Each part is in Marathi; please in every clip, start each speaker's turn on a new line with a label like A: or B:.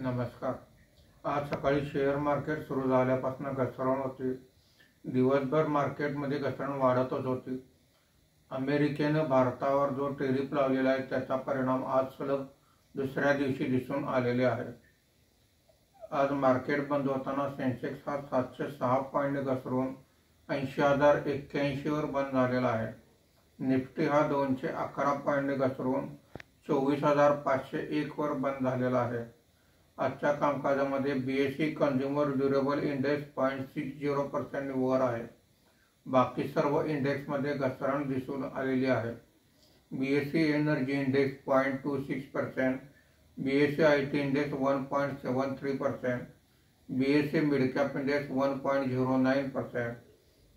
A: नमस्कार। आज सकाळी शेअर मार्केट सुरू झाल्यापासून घसरण होती। दिवसभर मार्केटमध्ये घसरण वाढतच होती। अमेरिकेने भारतावर जो टेरिफ लावलेला आहे त्याचा परिणाम आज सलग दुसऱ्या दिवशी दिसून आलेले आहे। आज मार्केट बंद होताना सेन्सेक्स हा 706 पॉईंट घसरून 80,081 वर बंद झालेला आहे। निफ्टी हा 211 पॉईंट घसरून 24,501 वर बंद झालेला आहे। आजच्या कामकाजामध्ये बीएसई कंझ्युमर ड्युरेबल इंडेक्स 0.60% वर आहे। बाकी सर्व इंडेक्समध्ये घसरण दिसून आलेली आहे। BSE energy index 0.26%, BSE IT index 1.73%, BSE mid cap index 1.09%,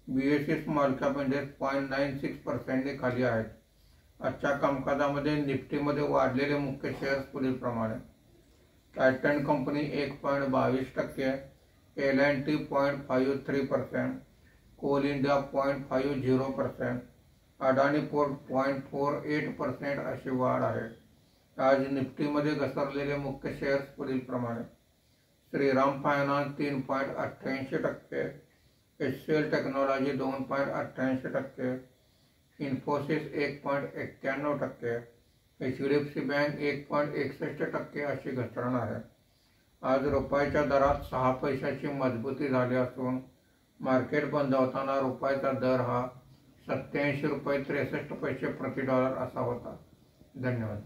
A: BSE small cap index 0.96% खाली आहेत। आजच्या कामकाजामध्ये निफ्टीमध्ये वाढलेले मुख्य शेअर्स पुढील प्रमाणे: Titan company 1.22%, L&T 0.53%, Coal India 0.50%, Adani port 0.48% अशी वाढ आहे। आज निफ्टीमध्ये घसरलेले मुख्य शेअर्स पुढील प्रमाणे: Shriram finance 3.88%, HCL technology 2.88%, Infosys 1.91%, HDFC bank 1.61% अशी घसरण आहे। आज रुपयाच्या दरात 6 पैशाची मजबूती झाली असून मार्केट बंद होताना रुपयाचा दर हा 87.63 रुपये प्रति डॉलर असा होता। धन्यवाद।